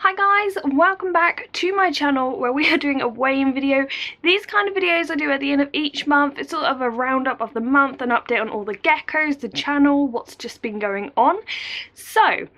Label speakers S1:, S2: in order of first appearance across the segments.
S1: Hi guys, welcome back to my channel where we are doing a weigh-in video. These kind of videos I do at the end of each month. It's sort of a roundup of the month, an update on all the geckos, the channel, what's just been going on. So,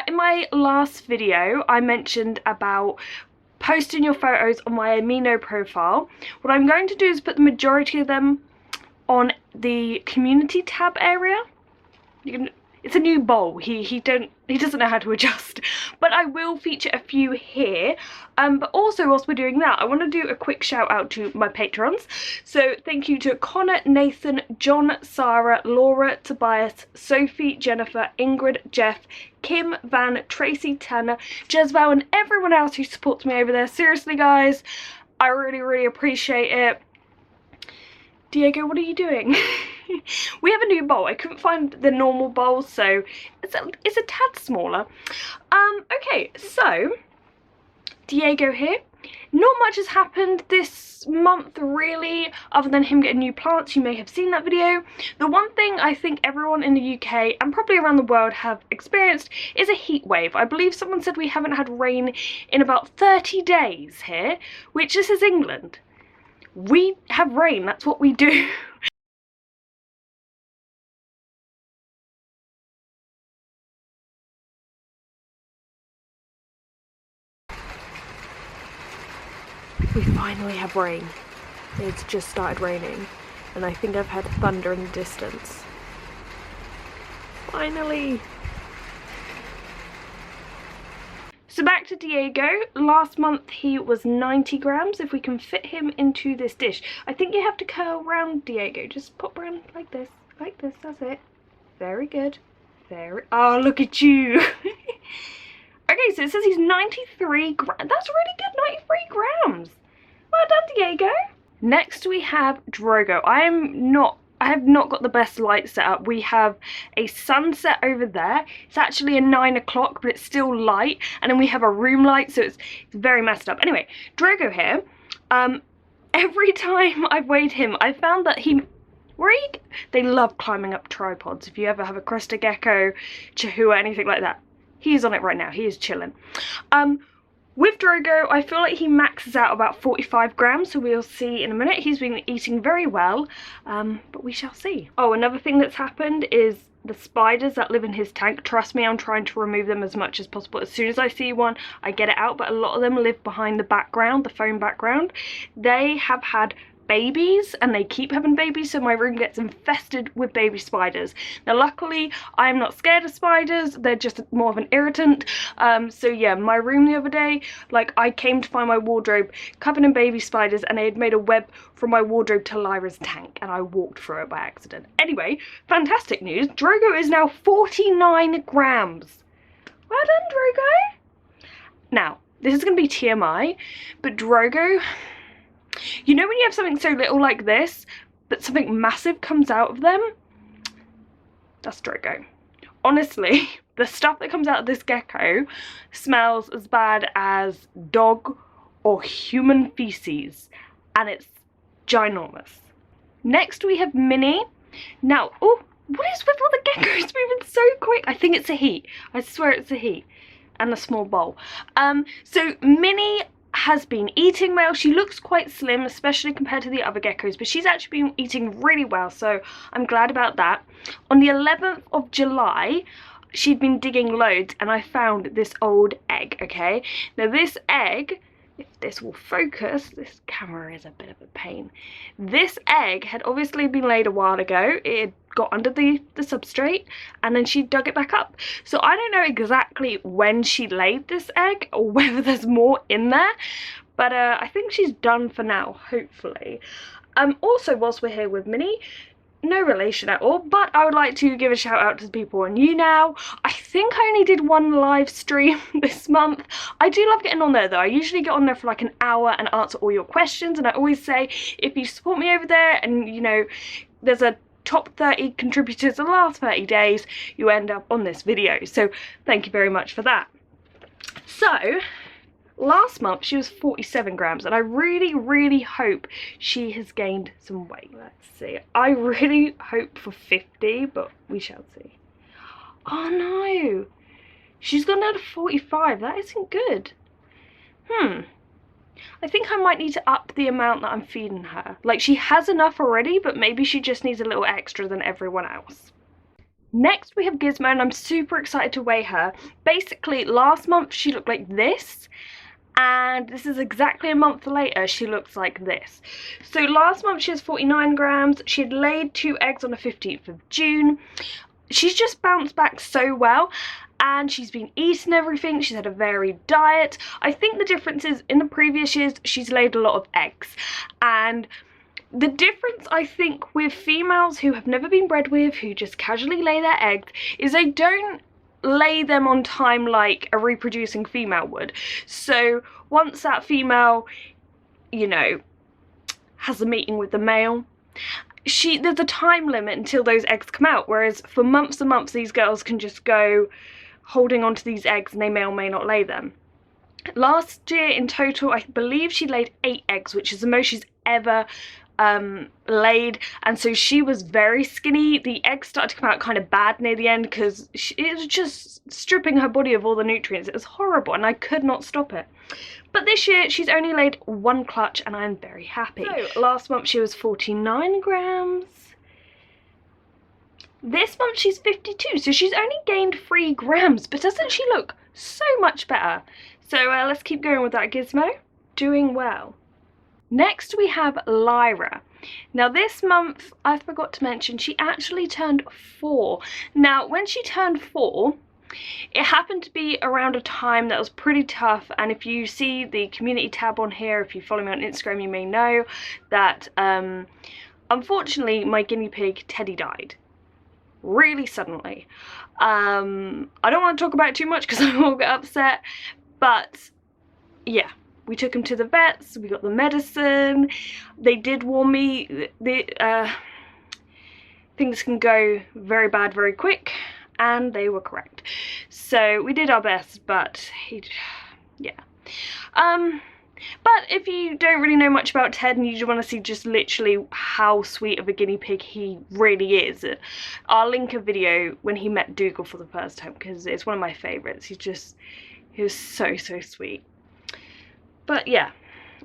S1: in my last video I mentioned about posting your photos on my amino profile. What I'm going to do is put the majority of them on the community tab area. It's a new bowl. He doesn't know how to adjust, but I will feature a few here. But also, whilst we're doing that, I want to do a quick shout out to my patrons. So thank you to Connor, Nathan, John, Sarah, Laura, Tobias, Sophie, Jennifer, Ingrid, Jeff, Kim, Van, Tracy, Tanner, Jezebel, and everyone else who supports me over there. Seriously guys, I really appreciate it. Diego, what are you doing? We have a new bowl. I couldn't find the normal bowl, so it's a tad smaller. Okay, so Diego here. Not much has happened this month really, other than him getting new plants. You may have seen that video. The one thing I think everyone in the UK and probably around the world have experienced is a heat wave. I believe someone said we haven't had rain in about 30 days here, which this is England. We have rain, that's what we do. We finally have rain. It's just started raining, and I think I've heard thunder in the distance. Finally! So back to Diego. Last month he was 90 grams. If we can fit him into this dish. I think you have to curl round, Diego. Just pop around like this, that's it. Very good. Oh, look at you! Okay, so it says he's 93 grams. That's really good, 93 grams. Well done, Diego. Next we have Drago. I have not got the best light set up. We have a sunset over there. It's actually a 9 o'clock, but it's still light. And then we have a room light, so it's very messed up. Anyway, Drago here. Every time I've weighed him, I found that they love climbing up tripods. If you ever have a Crested Gecko, Chihuahua, anything like that. He's on it right now. He is chilling. With Drago, I feel like he maxes out about 45 grams, so we'll see in a minute. He's been eating very well, but we shall see. Oh, another thing that's happened is the spiders that live in his tank. Trust me, I'm trying to remove them as much as possible. As soon as I see one, I get it out, but a lot of them live behind the background, the foam background. They have had babies and they keep having babies, so my room gets infested with baby spiders. Now luckily I'm not scared of spiders, they're just more of an irritant. So yeah, my room the other day, like, I came to find my wardrobe covered in baby spiders, and they had made a web from my wardrobe to Lyra's tank, and I walked through it by accident. Anyway, fantastic news, Drago is now 49 grams. Well done, Drago. Now this is going to be TMI, but Drago, you know when you have something so little like this, but something massive comes out of them? That's Drago. Honestly, the stuff that comes out of this gecko smells as bad as dog or human feces, and it's ginormous. Next we have Minnie. Now, oh, what is with all the geckos moving so quick? I think it's a heat. I swear it's a heat. And a small bowl. So Minnie has been eating well. She looks quite slim, especially compared to the other geckos, but she's actually been eating really well, so I'm glad about that. On the 11th of July, she'd been digging loads, and I found this old egg, okay? Now this egg, if this will focus, this camera is a bit of a pain. This egg had obviously been laid a while ago. It had got under the substrate, and then she dug it back up. So I don't know exactly when she laid this egg or whether there's more in there, but I think she's done for now, hopefully. Also, whilst we're here with Minnie, no relation at all, but I would like to give a shout out to the people on you now. I think I only did one live stream this month. I do love getting on there though. I usually get on there for like an hour and answer all your questions, and I always say if you support me over there and you know there's a top 30 contributors the last 30 days, you end up on this video, so thank you very much for that. So last month she was 47 grams, and I really hope she has gained some weight. Let's see. I really hope for 50, but we shall see. Oh no, She's gone down to 45. That isn't good. I think I might need to up the amount that I'm feeding her. Like, she has enough already, but maybe she just needs a little extra than everyone else. Next we have Gizmo, and I'm super excited to weigh her. Basically, last month she looked like this, and this is exactly a month later, she looks like this. So last month she was 49 grams, she had laid 2 eggs on the 15th of June. She's just bounced back so well, and she's been eating everything, she's had a varied diet. I think the difference is, in the previous years, she's laid a lot of eggs, and the difference, I think, with females who have never been bred with, who just casually lay their eggs, is they don't lay them on time like a reproducing female would. So once that female, you know, has a meeting with the male, there's a time limit until those eggs come out, whereas for months and months these girls can just go holding on to these eggs and they may or may not lay them. Last year in total, I believe she laid 8 eggs, which is the most she's ever laid, and so she was very skinny. The eggs started to come out kind of bad near the end because it was just stripping her body of all the nutrients. It was horrible and I could not stop it. But this year she's only laid 1 clutch and I'm very happy. So last month she was 49 grams. This month she's 52, so she's only gained 3 grams, but doesn't she look so much better? So let's keep going with that Gizmo. Doing well. Next we have Lyra. Now this month, I forgot to mention, she actually turned 4. Now when she turned 4, it happened to be around a time that was pretty tough, and if you see the community tab on here, if you follow me on Instagram, you may know that unfortunately my guinea pig Teddy died. Really suddenly. I don't want to talk about it too much because I will get upset, but yeah. We took him to the vets, we got the medicine. They did warn me things can go very bad very quick, and they were correct. So we did our best, but yeah. But if you don't really know much about Ted and you just want to see just literally how sweet of a guinea pig he really is, I'll link a video when he met Dougal for the first time because it's one of my favourites. He was so sweet. But yeah,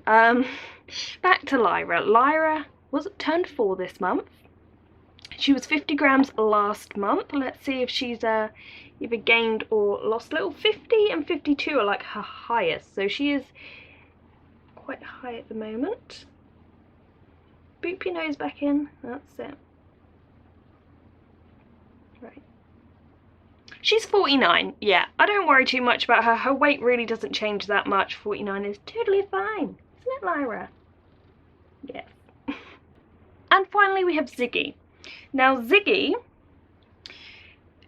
S1: back to Lyra. Lyra turned 4 this month. She was 50 grams last month. Let's see if she's either gained or lost a little. 50 and 52 are like her highest, so she is quite high at the moment. Boop your nose back in, that's it. Right. She's 49, yeah, I don't worry too much about her. Her weight really doesn't change that much. 49 is totally fine, isn't it, Lyra? Yes. And finally we have Ziggy. Now Ziggy,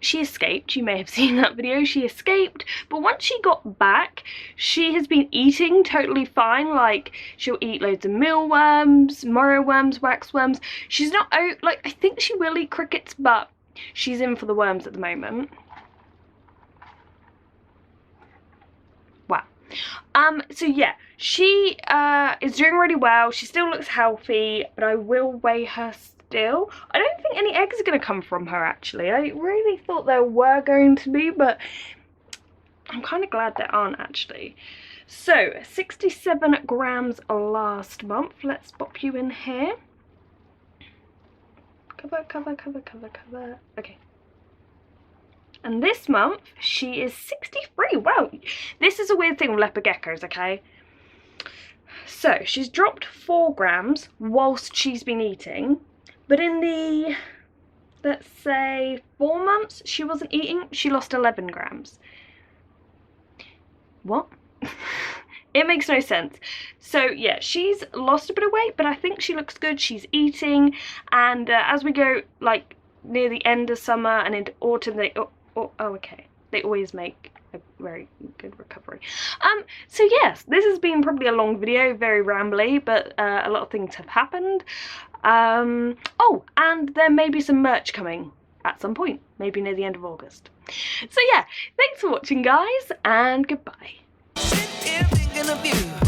S1: she escaped, you may have seen that video, she escaped, but once she got back, she has been eating totally fine. Like, she'll eat loads of mealworms, morrow worms, waxworms. She's not, like, I think she will eat crickets, but she's in for the worms at the moment. Wow. So yeah, she is doing really well. She still looks healthy, but I will weigh her still. I don't think any eggs are going to come from her, actually. I really thought there were going to be, but I'm kind of glad there aren't, actually. So 67 grams last month. Let's pop you in here. Cover. Okay. And this month, she is 63. Wow. This is a weird thing with leopard geckos, okay? So, she's dropped 4 grams whilst she's been eating. But in the, let's say, 4 months she wasn't eating, she lost 11 grams. What? It makes no sense. So yeah, she's lost a bit of weight, but I think she looks good. She's eating, and as we go like near the end of summer and into autumn, they always make a very good recovery. So yes, this has been probably a long video, very rambly, but a lot of things have happened. Oh, and there may be some merch coming at some point, maybe near the end of August. So yeah, thanks for watching, guys, and goodbye. Thinking of you.